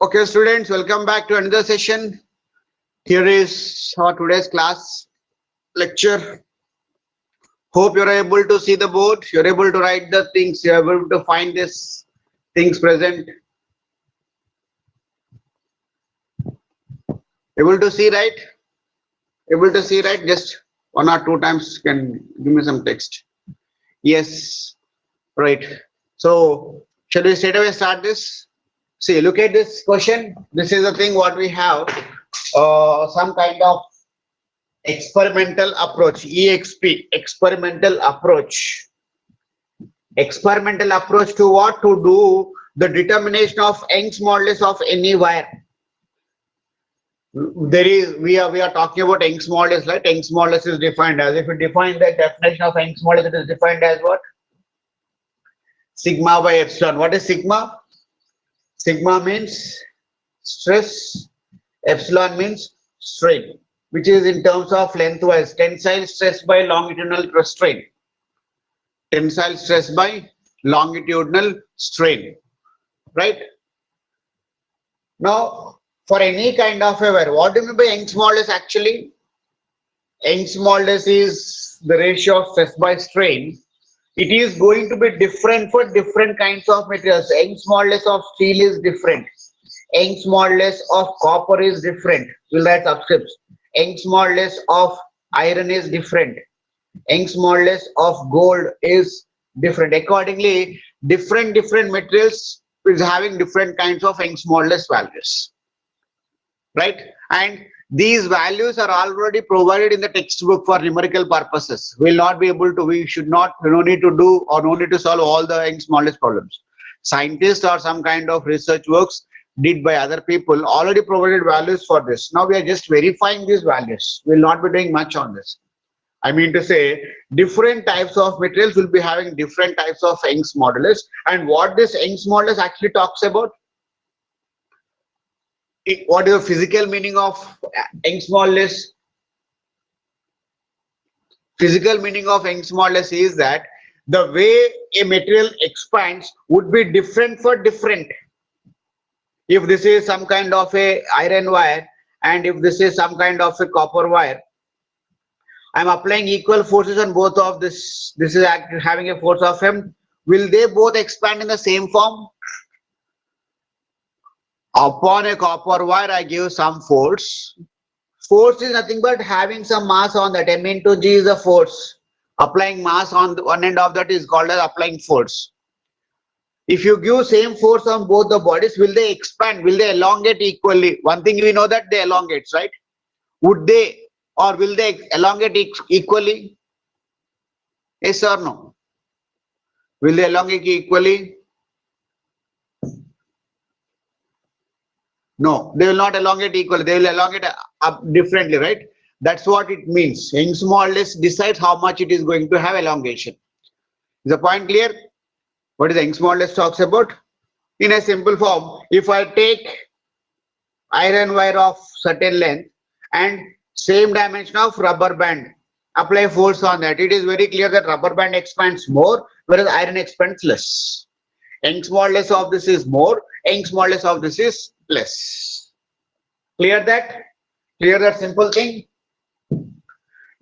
Okay, students, welcome back to another session. Here is our today's class lecture. Hope you're able to see the board. You're able to write the things. You're able to find this things present. Able to see, right? Able to see, right? Just one or two times can give me some text. Yes, right. So, shall we straight away start this? See, look at this question. This is the thing what we have. Some kind of experimental approach, EXP, experimental approach to what? To do the determination of Young's modulus of any wire. There is, we are talking about Young's modulus, right? Young's modulus is defined as, if you define the definition of Young's modulus, it is defined as what? Sigma by epsilon. What is sigma? Sigma means stress, epsilon means strain, which is in terms of lengthwise, tensile stress by longitudinal strain. Tensile stress by longitudinal strain, right? Now, for any kind of a wire, what do you mean by Young's modulus actually? Young's modulus is the ratio of stress by strain. It is going to be different for different kinds of materials. Young's modulus of steel is different. Young's modulus of copper is different. We'll write subscripts. Young's modulus of iron is different. Young's modulus of gold is different. Accordingly, different materials is having different kinds of Young's modulus values, right? And these values are already provided in the textbook for numerical purposes. We'll not be able to, we should not, no need to do or no need to solve all the Young's modulus problems. Scientists or some kind of research works did by other people already provided values for this. Now we are just verifying these values. We'll not be doing much on this. I mean to say, different types of materials will be having different types of Young's modulus. And what this Young's modulus actually talks about? What is the physical meaning of Young's modulus? Physical meaning of Young's modulus is that the way a material expands would be different for different. If this is some kind of a iron wire and if this is some kind of a copper wire, I'm applying equal forces on both of this. This is having a force of M. Will they both expand in the same form? Upon a copper wire, I give some force. Force is nothing but having some mass on that. M into G is a force. Applying mass on the one end of that is called as applying force. If you give same force on both the bodies, will they expand? Will they elongate equally? One thing we know that they elongate, right? Would they or will they elongate equally? Yes or no? Will they elongate equally? No, they will not elongate equally. They will elongate up differently, right? That's what it means. Young's modulus decides how much it is going to have elongation. Is the point clear? What is Young's modulus talks about? In a simple form, if I take iron wire of certain length and same dimension of rubber band, apply force on that, it is very clear that rubber band expands more, whereas iron expands less. Young's modulus of this is more, Young's modulus of this is less. Clear that? Clear that simple thing?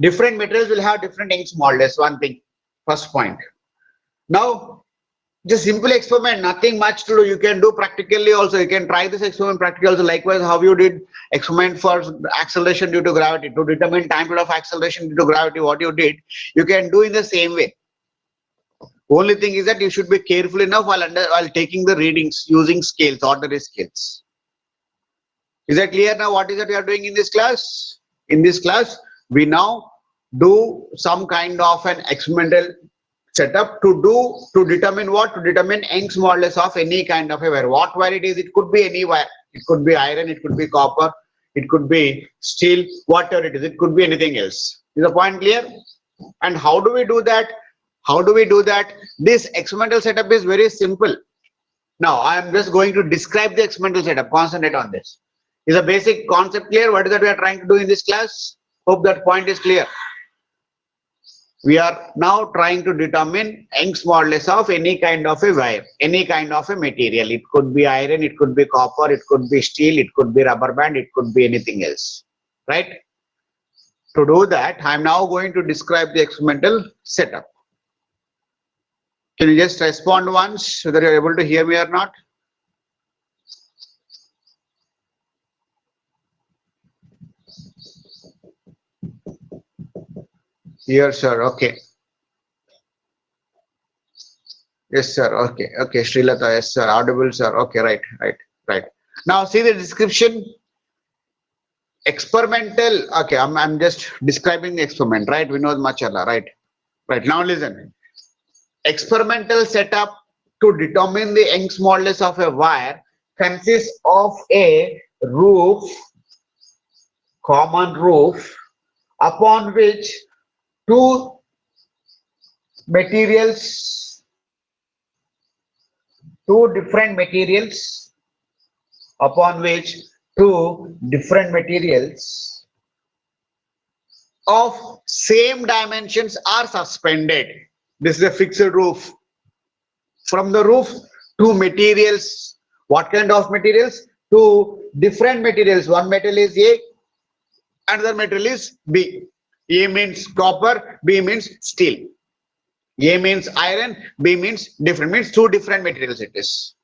Different materials will have different Young's modulus, one thing, first point. Now, just simple experiment, nothing much to do. You can do practically also. You can try this experiment practically also. Likewise, how you did experiment for acceleration due to gravity, to determine time period of acceleration due to gravity, what you did, you can do in the same way. Only thing is that you should be careful enough while taking the readings using scales, ordinary scales. Is that clear now? What is that we are doing in this class? In this class, we now do some kind of an experimental setup to determine what? To determine Young's modulus of any kind of a wire. What wire it is? It could be any wire. It could be iron, it could be copper, it could be steel, whatever it is. It could be anything else. Is the point clear? And how do we do that? How do we do that? This experimental setup is very simple. Now, I am just going to describe the experimental setup. Concentrate on this. Is the basic concept clear? What is that we are trying to do in this class? Hope that point is clear. We are now trying to determine Young's modulus of any kind of a wire, any kind of a material. It could be iron, it could be copper, it could be steel, it could be rubber band, it could be anything else, right? To do that, I am now going to describe the experimental setup. Can you just respond once whether you are able to hear me or not? Here, sir. Okay. Yes, sir. Okay. Okay. Srilata. Yes, sir. Audible, sir. Okay. Right. Right. Right. Now see the description. Experimental. Okay. I'm just describing the experiment. Right. Vinod Machala. Right. Right. Now listen. Experimental setup to determine the Young's modulus of a wire consists of a roof, common roof, upon which two materials, two different materials, upon which two different materials of same dimensions are suspended. This is a fixed roof. From the roof, two materials. What kind of materials? Two different materials. One metal is A, another metal is B. A means copper, B means steel. A means iron, B means different, means two different materials it is.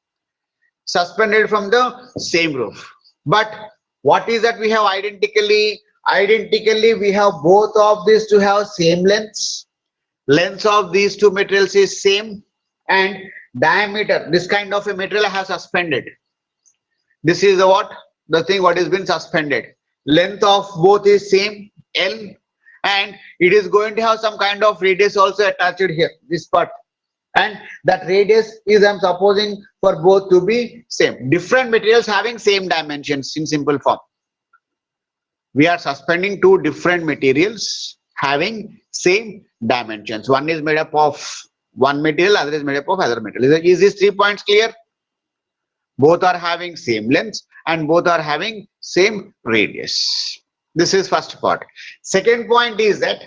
Suspended from the same roof. But what is that we have identically? Identically, we have both of these to have same lengths. Length of these two materials is same, and diameter, this kind of a material I have suspended. This is the what? The thing what has been suspended. Length of both is same, L, and it is going to have some kind of radius also attached here, this part. And that radius is, I'm supposing, for both to be same. Different materials having same dimensions in simple form. We are suspending two different materials having same dimensions. One is made up of one material, other is made up of other material. Is these 3 points clear? Both are having same length and both are having same radius. This is first part. Second point is that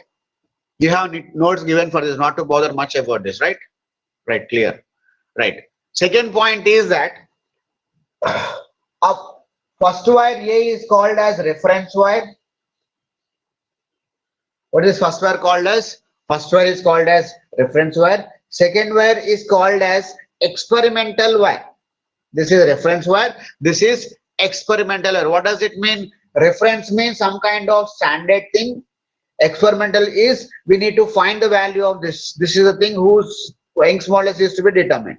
you have notes given for this, not to bother much about this, right? Right, clear. Right. Second point is that first wire A is called as reference wire. What is first wire called as? First wire is called as reference wire. Second wire is called as experimental wire. This is reference wire. This is experimental wire. What does it mean? Reference means some kind of standard thing. Experimental is we need to find the value of this. This is the thing whose Young's modulus is to be determined.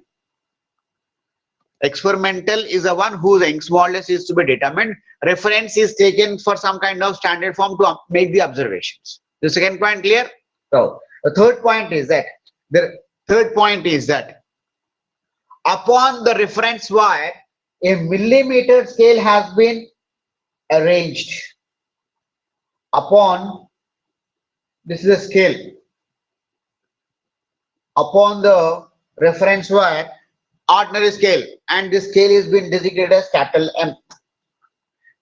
Experimental is the one whose Young's modulus is to be determined. Reference is taken for some kind of standard form to make the observations. The second point clear? So the third point is that upon the reference wire, a millimeter scale has been arranged. Upon, this is a scale. Upon the reference wire, ordinary scale, and this scale has been designated as capital M.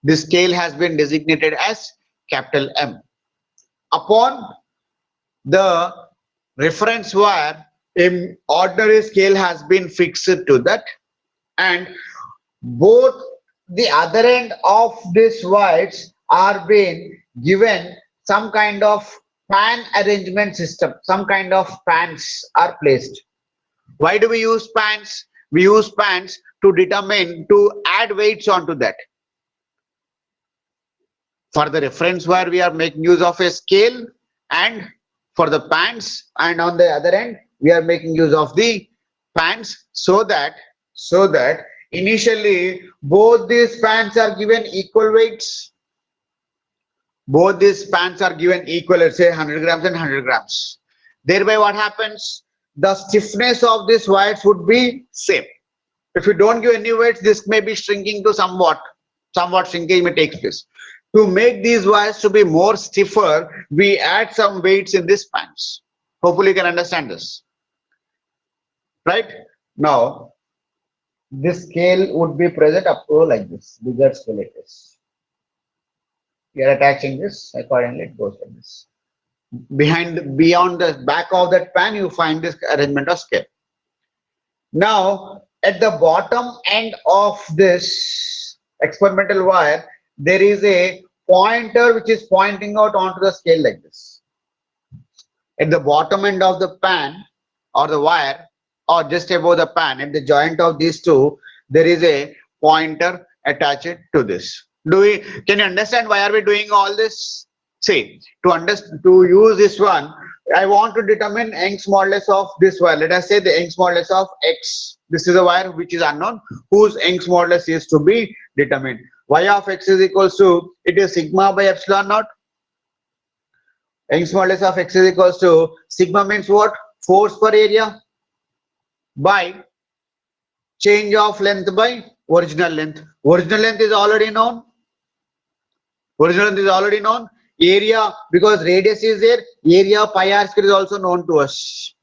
This scale has been designated as capital M. Upon the reference wire, an ordinary scale has been fixed to that, and both the other end of these wires are being given some kind of pan arrangement system. Some kind of pans are placed. Why do we use pans? We use pans to determine, to add weights onto that. For the reference wire, we are making use of a scale, and for the pans, and on the other end, we are making use of the pans, so that initially both these pans are given equal weights. Both these pans are given equal, let's say 100 grams and 100 grams. Thereby what happens? The stiffness of these wires would be same. If you don't give any weights, this may be shrinking to somewhat shrinkage may take place. To make these wires to be more stiffer, we add some weights in these pans. Hopefully you can understand this. Right? Now, this scale would be present up to like this, bigger scale it is. We are attaching this, accordingly it goes like this. beyond the back of that pan, you find this arrangement of scale. Now, at the bottom end of this experimental wire, there is a pointer which is pointing out onto the scale like this. At the bottom end of the pan or the wire, or just above the pan, at the joint of these two, there is a pointer attached to this. Can you understand why are we doing all this? See, to use this one, I want to determine Young's modulus of this wire. Let us say the Young's modulus of X. This is a wire which is unknown, whose Young's modulus is to be determined. Y of X is equals to, it is sigma by epsilon naught. Young's modulus of X is equals to, sigma means what? Force per area by change of length by original length. Original length is already known. Original length is already known. Area, because radius is there, area pi r square is also known to us.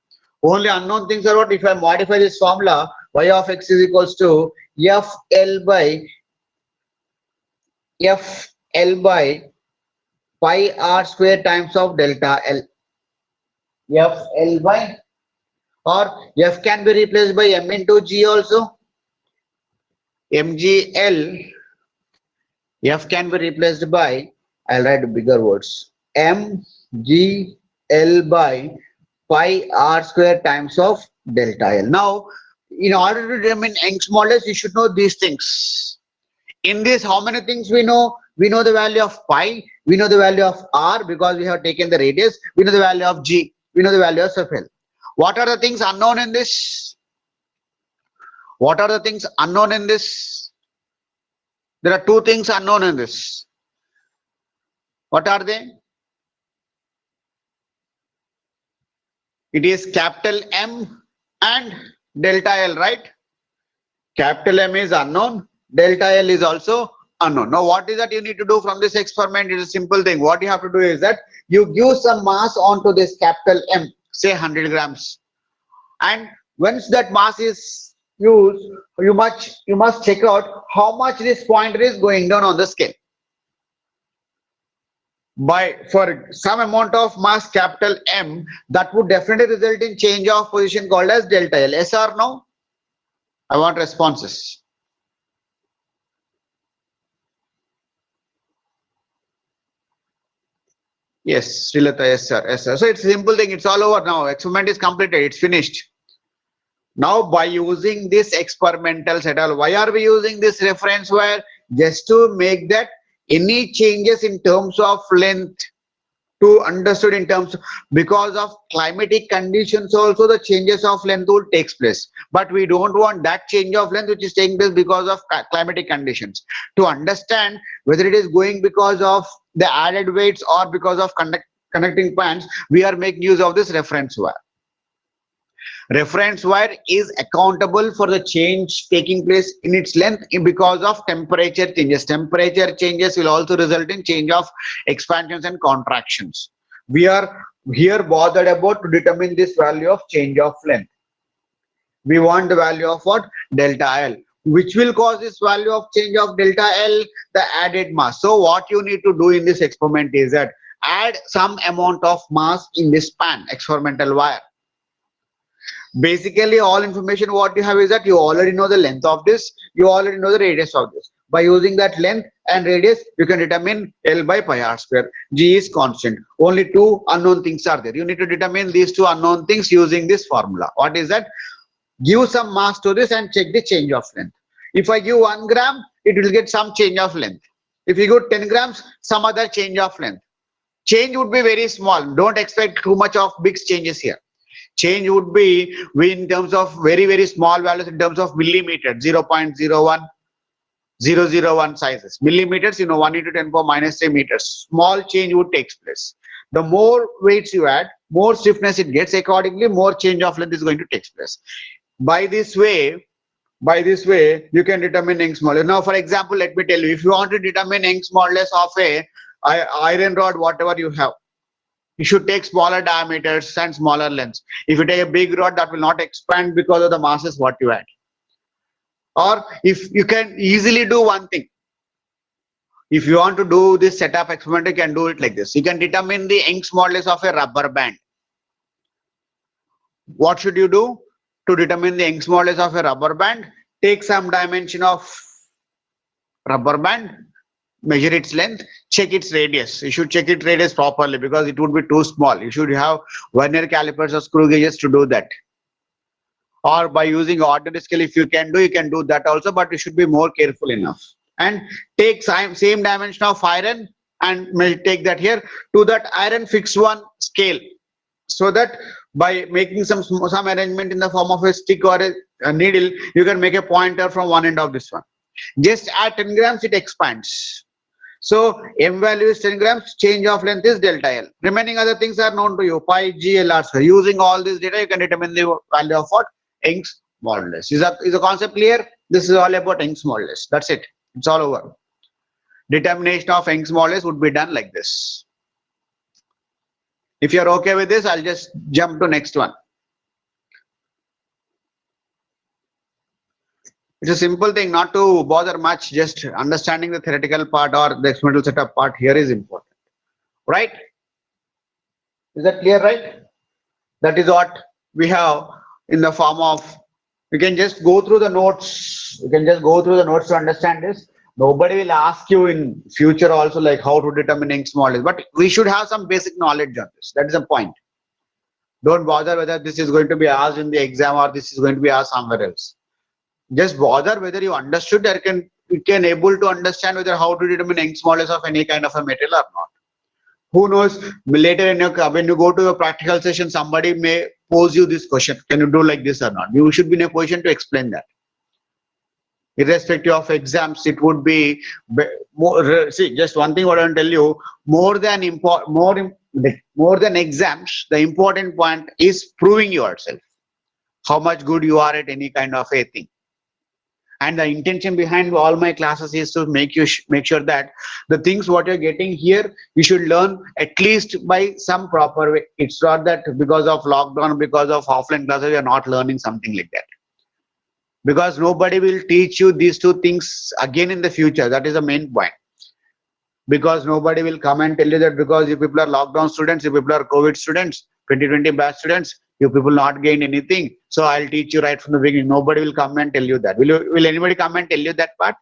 Only unknown things are what? If I modify this formula, y of x is equals to fl by pi r square times of delta L. Fl by, or f can be replaced by m into g also. mgl, f can be replaced by, I'll write bigger words, mgl by pi r square times of delta L. Now, in order to determine Young's modulus, you should know these things. In this, how many things we know? We know the value of pi, we know the value of r because we have taken the radius, we know the value of g, we know the value of L. What are the things unknown in this? What are the things unknown in this? There are two things unknown in this. What are they? It is capital M and delta L, right? Capital M is unknown, delta L is also unknown. Now, what is that you need to do from this experiment? It is a simple thing. What you have to do is that you give some mass onto this capital M, say 100 grams. And once that mass is used, you must check out how much this pointer is going down on the scale. For some amount of mass capital M, that would definitely result in change of position called as delta L. Yes or no? I want responses. Yes, Srilata, yes sir, yes sir. So it's a simple thing, it's all over now. Experiment is completed, it's finished. Now by using this experimental setup, why are we using this reference wire? Just to make that any changes in terms of length to understood in terms, because of climatic conditions also the changes of length will take place, but we don't want that change of length which is taking place because of climatic conditions. To understand whether it is going because of the added weights or because of connecting points, we are making use of this reference wire. Reference wire is accountable for the change taking place in its length because of temperature changes. Temperature changes will also result in change of expansions and contractions. We are here bothered about to determine this value of change of length. We want the value of what? Delta L. Which will cause this value of change of delta L? The added mass. So what you need to do in this experiment is that add some amount of mass in this pan, experimental wire. Basically, all information what you have is that you already know the length of this, you already know the radius of this. By using that length and radius, you can determine L by pi r square. G is constant. Only two unknown things are there. You need to determine these two unknown things using this formula. What is that? Give some mass to this and check the change of length. If I give 1 gram, it will get some change of length. If you give 10 grams, some other change of length. Change would be very small. Don't expect too much of big changes here. Change would be in terms of very small values, in terms of millimeters, 0.01, 001 sizes. Millimeters, 1 into 10 power minus 3 meters. Small change would take place. The more weights you add, more stiffness it gets. Accordingly, more change of length is going to take place. By this way, you can determine Young's modulus. Now, for example, let me tell you, if you want to determine Young's modulus of a iron rod, whatever you have, you should take smaller diameters and smaller lengths. If you take a big rod, that will not expand because of the masses what you add. Or if you can easily do one thing, If you want to do this setup experiment, you can do it like this. You can determine the Young's modulus of a rubber band. What should you do to determine the Young's modulus of a rubber band? Take some dimension of rubber band, measure its length, check its radius. You should check its radius properly because it would be too small. You should have vernier calipers or screw gauges to do that. Or by using ordinary scale, if you can do that also, but you should be more careful enough. And take same dimension of iron and take that here. To that iron, fix one scale, so that by making some arrangement in the form of a stick or a needle, you can make a pointer from one end of this one. Just at 10 grams, it expands. So M value is 10 grams, change of length is delta L. Remaining other things are known to you, pi, G, L, R. So using all this data, you can determine the value of what? Young's modulus. Is the concept clear? This is all about Young's modulus. That's it. It's all over. Determination of Young's modulus would be done like this. If you're okay with this, I'll just jump to next one. It's a simple thing, not to bother much, just understanding the theoretical part or the experimental setup part here is important. Right? Is that clear, right? That is what we have in the form of, you can just go through the notes. You can just go through the notes to understand this. Nobody will ask you in future also like how to determine Young's modulus, but we should have some basic knowledge on this. That is the point. Don't bother whether this is going to be asked in the exam or this is going to be asked somewhere else. Just bother whether you understood or you can able to understand whether how to determine Young's modulus of any kind of a material or not. Who knows, later in your, when you go to a practical session, somebody may pose you this question, can you do like this or not? You should be in a position to explain that. Irrespective of exams, it would be more. See, just one thing what I want to tell you, more than exams, the important point is proving yourself, how much good you are at any kind of a thing. And the intention behind all my classes is to make sure that the things what you're getting here, you should learn at least by some proper way. It's not that because of lockdown, because of offline classes, you're not learning something like that. Because nobody will teach you these two things again in the future. That is the main point. Because nobody will come and tell you that because you people are lockdown students, you people are COVID students, 2020 batch students, you people not gain anything. So I'll teach you right from the beginning. Nobody will come and tell you that. Will anybody come and tell you that part?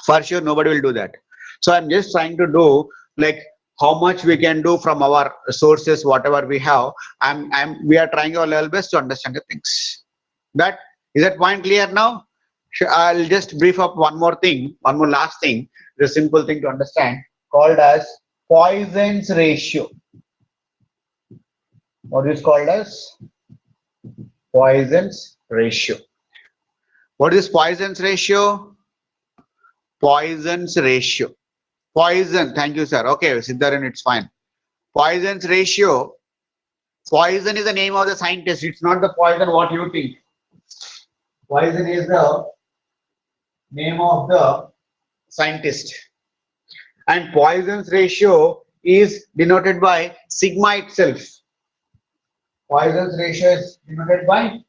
For sure, nobody will do that. So I'm just trying to do like how much we can do from our sources, whatever we have. We are trying our level best to understand the things. Is that point clear now? I'll just brief up one more thing, one more last thing. The simple thing to understand called as Poisson's ratio. What is called as Poisson's ratio? What is Poisson's ratio? Poisson's ratio. Poisson, thank you, sir. Okay, Siddharan, it's fine. Poisson's ratio. Poisson is the name of the scientist. It's not the poison what you think. Poisson is the name of the scientist. And Poisson's ratio is denoted by sigma itself. Poisson's ratio is denoted by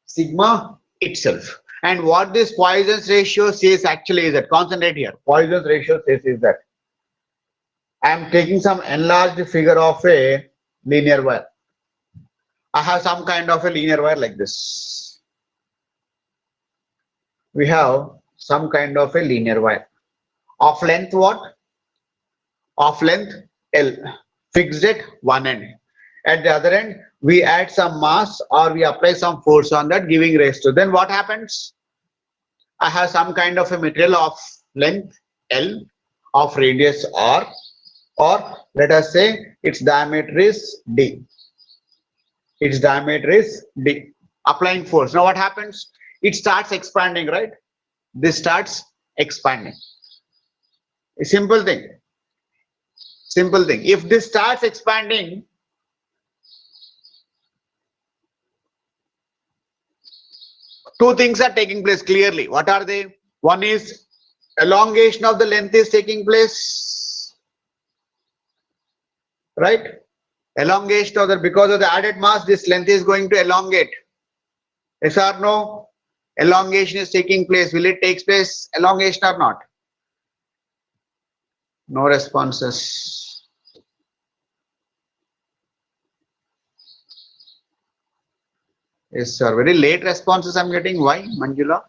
sigma itself. And what this Poisson's ratio says actually is that, concentrate here. Poisson's ratio says is that I am taking some enlarged figure of a linear wire. I have some kind of a linear wire like this. We have some kind of a linear wire of length what? Of length L, fixed at one end. At the other end, we add some mass or we apply some force on that, giving raise to. Then what happens? I have some kind of a material of length L, of radius R, or let us say its diameter is D. Its diameter is D. Applying force. Now what happens? It starts expanding, right? This starts expanding. A simple thing. Simple thing. If this starts expanding, two things are taking place clearly. What are they? One is elongation of the length is taking place, right? Elongation of the, because of the added mass, this length is going to elongate. Yes or no? Elongation is taking place. Will it take place elongation or not? No responses. Yes, sir. Very late responses I'm getting. Why, Manjula?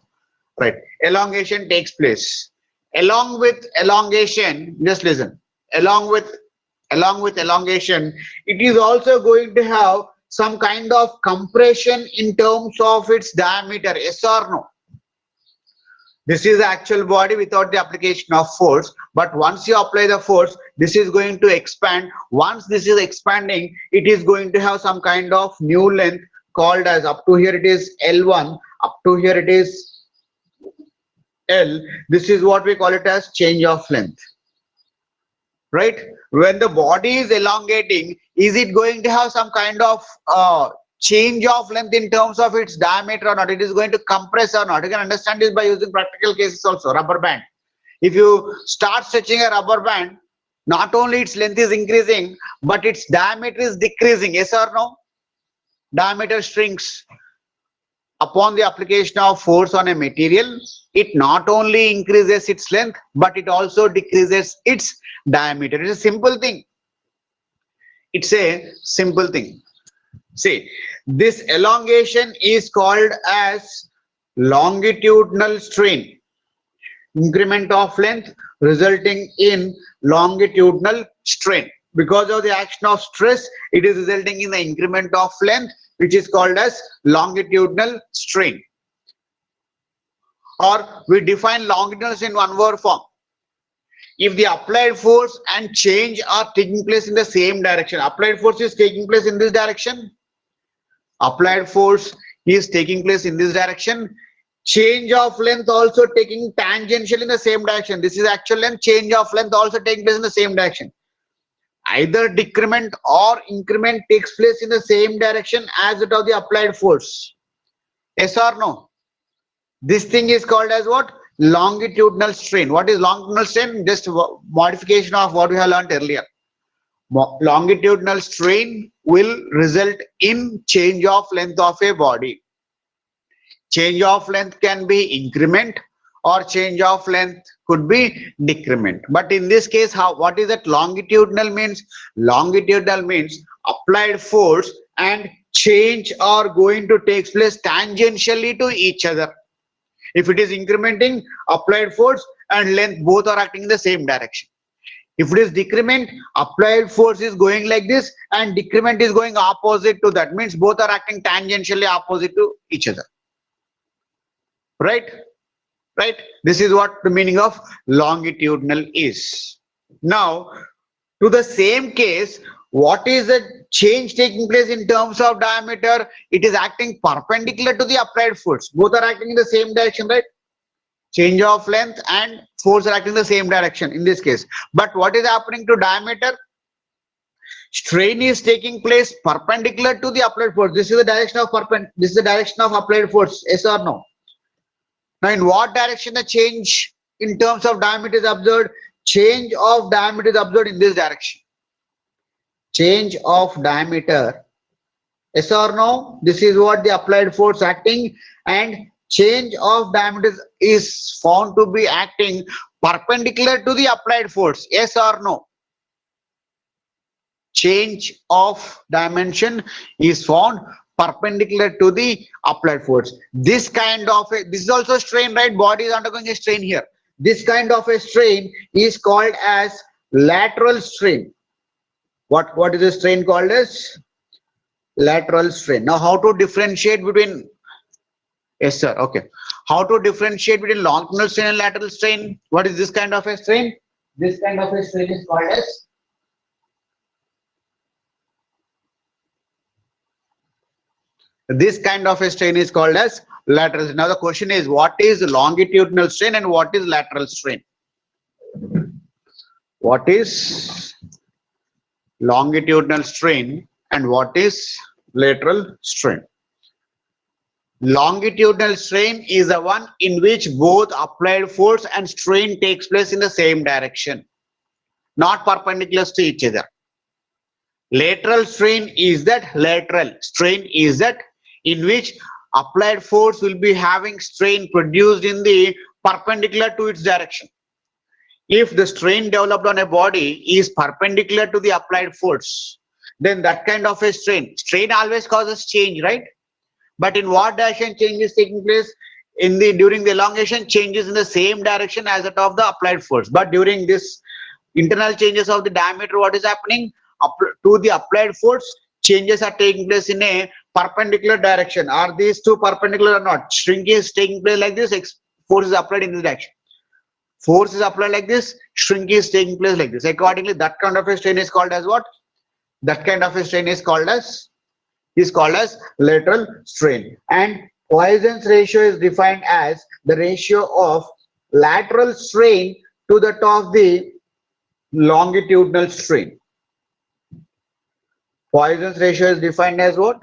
Right. Elongation takes place. Along with elongation, just listen. Along with elongation, it is also going to have some kind of compression in terms of its diameter. Yes or no? This is the actual body without the application of force. But once you apply the force, this is going to expand. Once this is expanding, it is going to have some kind of new length called as, up to here it is L1, up to here it is L. This is what we call it as change of length. Right? When the body is elongating, is it going to have some kind of change of length in terms of its diameter or not? It is going to compress or not? You can understand this by using practical cases also. Rubber band. If you start stretching a rubber band, not only its length is increasing, but its diameter is decreasing. Yes or no? Diameter shrinks. Upon the application of force on a material, it not only increases its length, but it also decreases its diameter. It's a simple thing. It's a simple thing. See, this elongation is called as longitudinal strain. Increment of length resulting in longitudinal strain. Because of the action of stress, it is resulting in the increment of length, which is called as longitudinal strain. Or we define longitudinal strain in one word form. If the applied force and change are taking place in the same direction, applied force is taking place in this direction, applied force is taking place in this direction, change of length also taking tangential in the same direction. This is actual length, change of length also taking place in the same direction. Either decrement or increment takes place in the same direction as that of the applied force. Yes or no? This thing is called as what? Longitudinal strain. What is longitudinal strain? Just modification of what we have learned earlier. Longitudinal strain will result in change of length of a body. Change of length can be increment or change of length could be decrement. But in this case, what is that longitudinal means? Longitudinal means applied force and change are going to take place tangentially to each other. If it is incrementing, applied force and length both are acting in the same direction. If it is decrement, applied force is going like this and decrement is going opposite to that. Means both are acting tangentially opposite to each other. Right? Right? This is what the meaning of longitudinal is. Now, to the same case, what is the change taking place in terms of diameter? It is acting perpendicular to the applied force. Both are acting in the same direction, right? Change of length and force are acting in the same direction in this case. But what is happening to diameter? Strain is taking place perpendicular to the applied force. This is the direction of this is the direction of applied force. Yes or no? Now, in what direction the change in terms of diameter is observed? Change of diameter is observed in this direction. Change of diameter. Yes or no? This is what the applied force acting, and change of diameter is found to be acting perpendicular to the applied force. Yes or no? Change of dimension is found perpendicular to the applied force. This is also strain, right? Body is undergoing a strain here. This kind of a strain is called as lateral strain. What is the strain called as? Lateral strain. Now, how to differentiate between? Yes, sir. Okay. How to differentiate between longitudinal strain and lateral strain? What is this kind of a strain? This kind of a strain is called as lateral strain. Now the question is, what is longitudinal strain and what is lateral strain? What is longitudinal strain and what is lateral strain? Longitudinal strain is the one in which both applied force and strain takes place in the same direction, not perpendicular to each other. Lateral strain is that in which applied force will be having strain produced in the perpendicular to its direction. if the strain developed on a body is perpendicular to the applied force, then that kind of a strain always causes change, right? But in what direction change is taking place? In the during the elongation, changes in the same direction as that of the applied force. But during this internal changes of the diameter, what is happening? To the applied force, changes are taking place in a perpendicular direction. Are these two perpendicular or not? Shrinking is taking place like this, force is applied in this direction. Force is applied like this, shrinking is taking place like this. Accordingly, that kind of a strain is called as what? That kind of a strain is called as lateral strain. And Poisson's ratio is defined as the ratio of lateral strain to that of the longitudinal strain. Poisson's ratio is defined as what?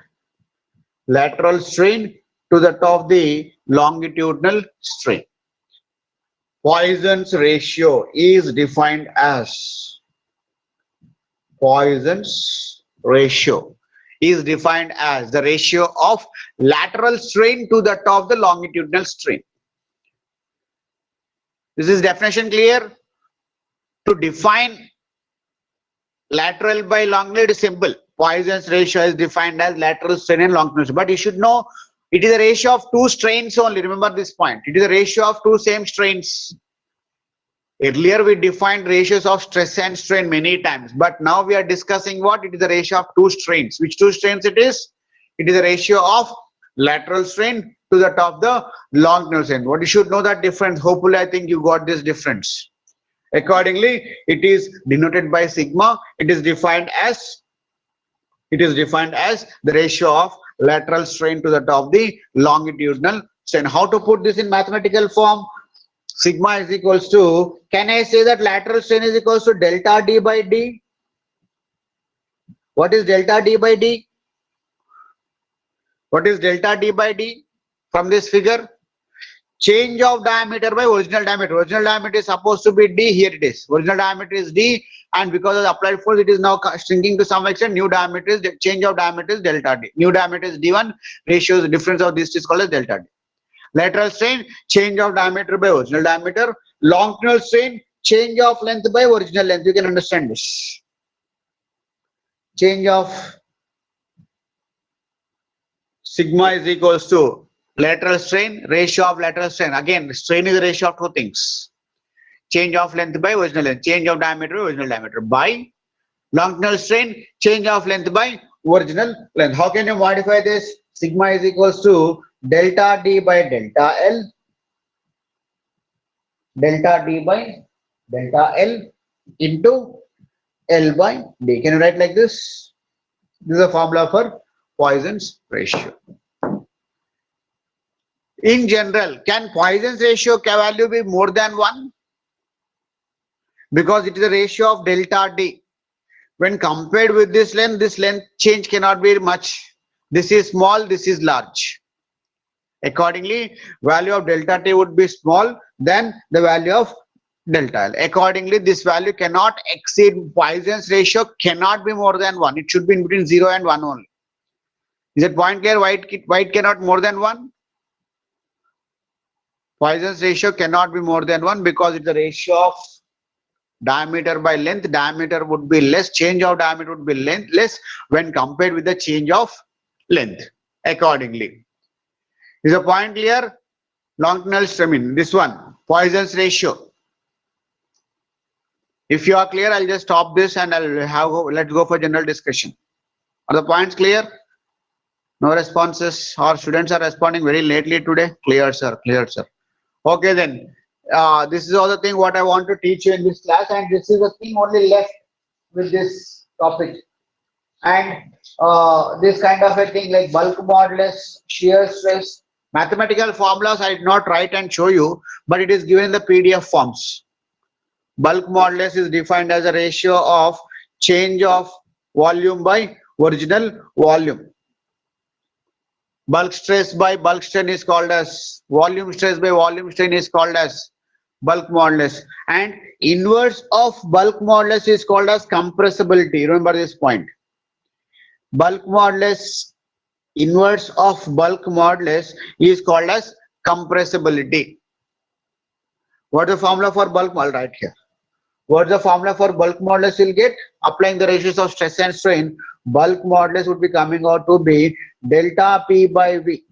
Lateral strain to that of the longitudinal strain. Poisson's ratio is defined as Poisson's ratio is defined as the ratio of lateral strain to that of the longitudinal strain. This is definition clear? To define lateral by longitudinal, it is simple. Poisson's ratio is defined as lateral strain and longitudinal strain. But you should know it is a ratio of two strains only. Remember this point. It is a ratio of two same strains. Earlier we defined ratios of stress and strain many times, but now we are discussing what? It is a ratio of two strains. Which two strains it is? It is a ratio of lateral strain to that of the longitudinal strain. What you should know that difference. Hopefully I think you got this difference. Accordingly, it is denoted by sigma. It is defined as the ratio of lateral strain to that of the longitudinal strain. How to put this in mathematical form? Sigma is equals to, can I say that lateral strain is equals to delta D by D? What is delta D by D? What is delta D by D from this figure? Change of diameter by original diameter. Original diameter is supposed to be D, here it is. Original diameter is D, and because of the applied force, it is now shrinking to some extent. New diameter is, change of diameter is delta D. New diameter is D1, ratio, the difference of this is called as delta D. Lateral strain, change of diameter by original diameter. Longitudinal strain, change of length by original length. You can understand this. Change of sigma is equals to lateral strain, ratio of lateral strain. Again, strain is the ratio of two things. Change of length by original length. Change of diameter by original diameter. By longitudinal strain, change of length by original length. How can you modify this? Sigma is equals to delta D by delta L, delta D by delta L into L by D. Can you write like this? This is a formula for Poisson's ratio. In general, can Poisson's ratio value be more than 1? Because it is a ratio of delta D. When compared with this length change cannot be much. This is small, this is large. Accordingly, value of delta T would be small than the value of delta L. Accordingly, this value cannot exceed, Poisson's ratio cannot be more than 1. It should be in between 0 and 1 only. Is that point clear? Why it cannot more than 1? Poisson's ratio cannot be more than 1 because it's the ratio of diameter by length. Diameter would be less, change of diameter would be less when compared with the change of length. Accordingly, is a point clear? Longitudinal strain, this one, Poisson's ratio. If you are clear, I'll just stop this and let's go for general discussion. Are the points clear? No responses, or students are responding very lately today? Clear, sir. Clear, sir. Okay, then. This is all the thing what I want to teach you in this class, and this is the thing only left with this topic. And this kind of a thing like bulk modulus, shear stress, mathematical formulas I did not write and show you, but it is given in the PDF forms. Bulk modulus is defined as a ratio of change of volume by original volume. Bulk stress by bulk strain is called as, volume stress by volume strain is called as bulk modulus, and inverse of bulk modulus is called as compressibility. Remember this point. Bulk modulus, inverse of bulk modulus is called as compressibility. What is the formula for bulk modulus? Right here. What's the formula for bulk modulus you'll get? Applying the ratios of stress and strain, bulk modulus would be coming out to be delta P by V.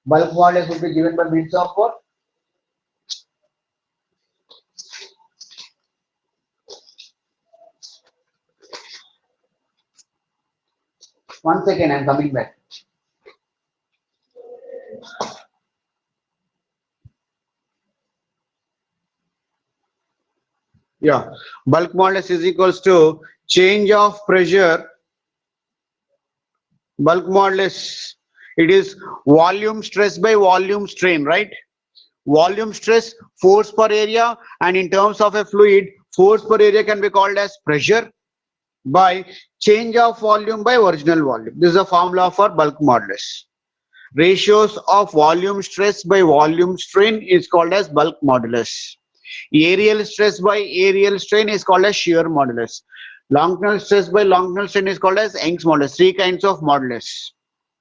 Bulk modulus would be given by means of what? One second, I'm coming back. Yeah, bulk modulus is equals to change of pressure. Bulk modulus, it is volume stress by volume strain, right? Volume stress, force per area, and in terms of a fluid, force per area can be called as pressure by change of volume by original volume. This is the formula for bulk modulus. Ratios of volume stress by volume strain is called as bulk modulus. Aerial stress by aerial strain is called as shear modulus. Longitudinal stress by longitudinal strain is called as Young's modulus. Three kinds of modulus.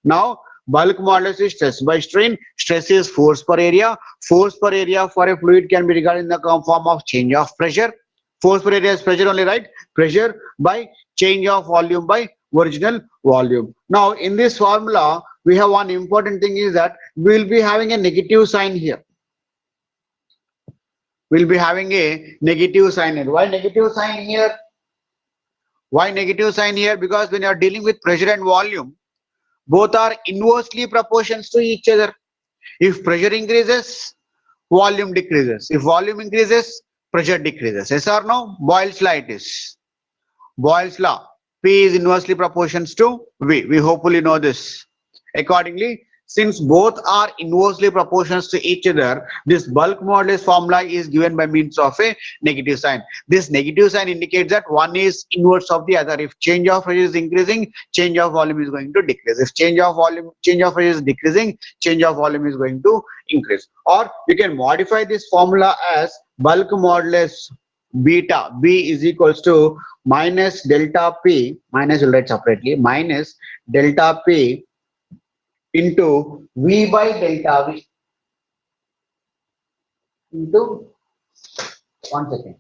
Now, bulk modulus is stress by strain. Stress is force per area. Force per area for a fluid can be regarded in the form of change of pressure. Force per area is pressure only, right? Pressure by change of volume by original volume. Now, in this formula, we have one important thing is that we will be having a negative sign here. We'll be having a negative sign here. Why negative sign here? Why negative sign here? Because when you are dealing with pressure and volume, both are inversely proportions to each other. If pressure increases, volume decreases. If volume increases, pressure decreases. Yes or no? Boyle's law it is. Boyle's law. P is inversely proportions to V. We hopefully know this. Accordingly, since both are inversely proportions to each other, this bulk modulus formula is given by means of a negative sign. This negative sign indicates that one is inverse of the other. If change of pressure is increasing, change of volume is going to decrease. If change of pressure is decreasing, change of volume is going to increase. Or you can modify this formula as bulk modulus beta B is equals to minus delta P, minus will write separately, minus delta P into V by delta V into, one second,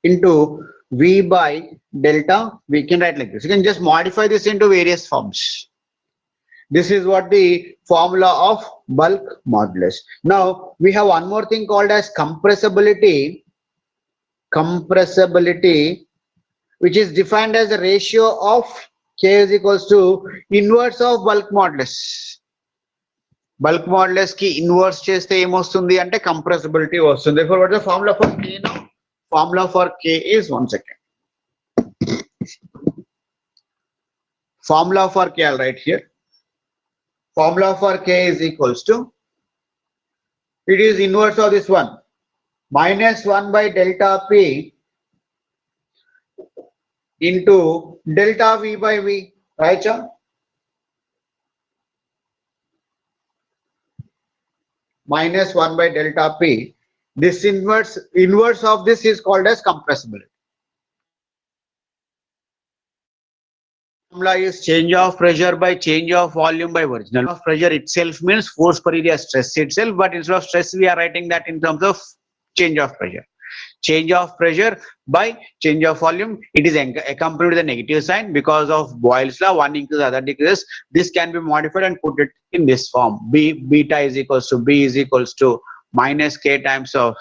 into V by delta, we can write like this. You can just modify this into various forms. This is what the formula of bulk modulus. Now we have one more thing called as compressibility. Compressibility, which is defined as the ratio of K is equals to inverse of bulk modulus. Bulk modulus ki inverse cheste em vastundi ante compressibility vastundi. Therefore, what is the formula for K now? Formula for K is, one second. Formula for K, I'll write here. Formula for K is equals to, it is inverse of this one, minus 1 by delta P into delta V by V, right, John? Minus 1 by delta P. This inverse of this is called as compressibility. Formula is change of pressure by change of volume by original of pressure itself means force per area stress itself, but instead of stress we are writing that in terms of change of pressure. Change of pressure by change of volume, it is accompanied with a negative sign because of Boyle's law, one increases, other decreases. This can be modified and put it in this form. Beta is equals to B is equals to minus K times of,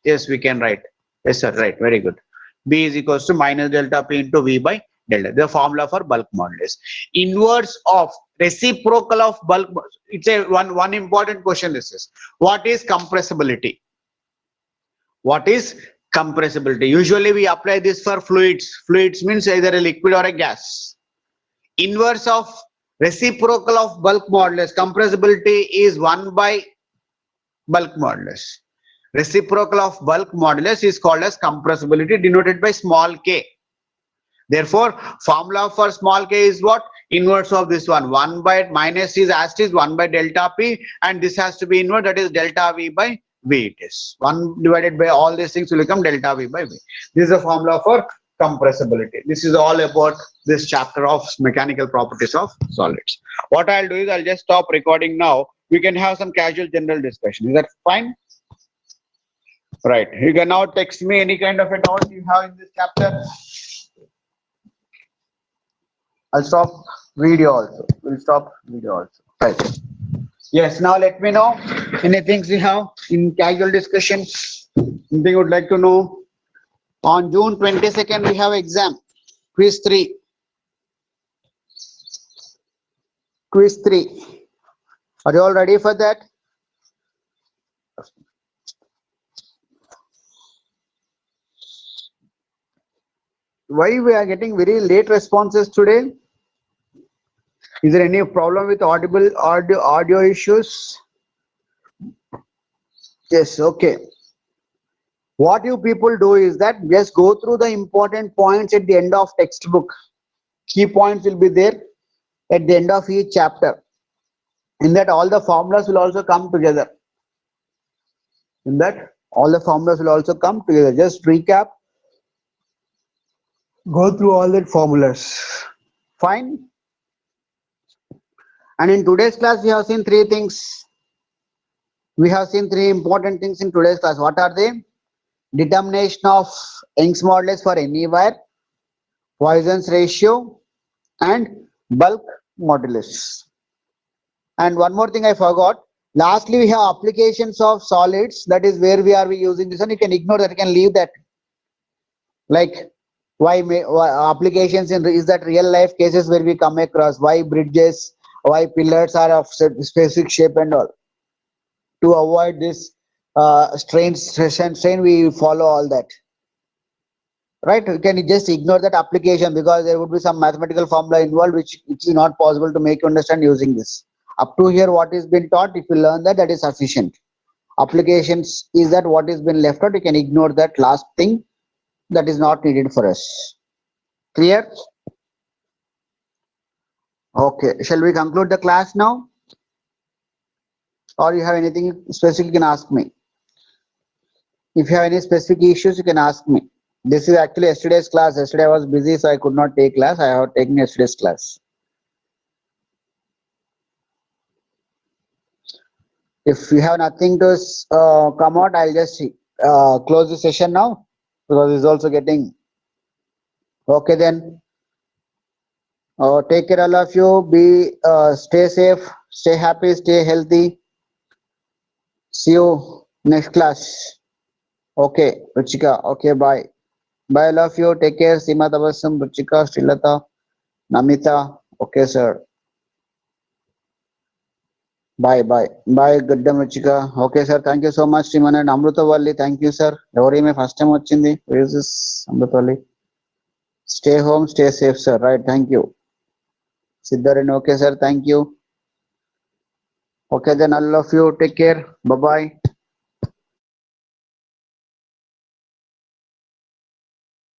yes, we can write, yes sir, right, very good. B is equals to minus delta P into V by delta, the formula for bulk modulus. Inverse of reciprocal of bulk, it's a one important question. This is, what is compressibility? What is compressibility? Usually we apply this for fluids. Fluids means either a liquid or a gas. Inverse of reciprocal of bulk modulus, compressibility is 1 by bulk modulus. Reciprocal of bulk modulus is called as compressibility, denoted by small k. Therefore, formula for small k is what? Inverse of this one. 1 by minus is as it is 1 by delta P, and this has to be inverse, that is delta V by V it is. 1 divided by all these things will become delta V by V. This is the formula for compressibility. This is all about this chapter of mechanical properties of solids. What I'll do is I'll just stop recording now. we can have some casual general discussion. Is that fine? Right. You can now text me any kind of a doubt you have in this chapter. I'll stop video also. We'll stop video also. Right. Yes. Now let me know anything you have in casual discussion. Anything you would like to know? On June 22nd, we have exam. Quiz 3. Quiz 3. Are you all ready for that? Why we are getting very late responses today? Is there any problem with audio issues? Yes, okay. What you people do is that just go through the important points at the end of textbook. Key points will be there at the end of each chapter. In that all the formulas will also come together. In that all the formulas will also come together. Just recap. Go through all the formulas. Fine. And in today's class, we have seen three things. We have seen three important things in today's class. What are they? Determination of Young's modulus for any wire, Poisson's ratio, and bulk modulus. And one more thing I forgot. Lastly, we have applications of solids. That is where we are using this, and you can ignore that. You can leave that. Like why applications in is that real life cases where we come across why bridges, why pillars are of specific shape and all. To avoid this stress and strain, we follow all that. Right? You can just ignore that application because there would be some mathematical formula involved which is not possible to make you understand using this. Up to here, what is been taught, if you learn that, that is sufficient. Applications is that what is been left out, you can ignore that last thing that is not needed for us. Clear? Okay. Shall we conclude the class now? Or you have anything specific, you can ask me. If you have any specific issues, you can ask me. This is actually yesterday's class. Yesterday I was busy, so I could not take class. I have taken yesterday's class. If you have nothing to come out, I'll just close the session now because it's also getting okay. Then take care, all of you. Stay safe, stay happy, stay healthy. See you next class. Okay, Ruchika. Okay, bye. Bye, all of you. Take care. Seema, Tabassum, Ruchika, Srilata, Namita. Okay, sir. Bye. Gaddam Ruchika. Okay, sir. Thank you so much, Simon and Amrutavalli. Thank you, sir. Every me first time watching. Where is this Amrutavalli? Stay home, stay safe, sir. Right. Thank you. Siddharan. Okay, sir. Thank you. Okay, then all of you take care. Bye bye.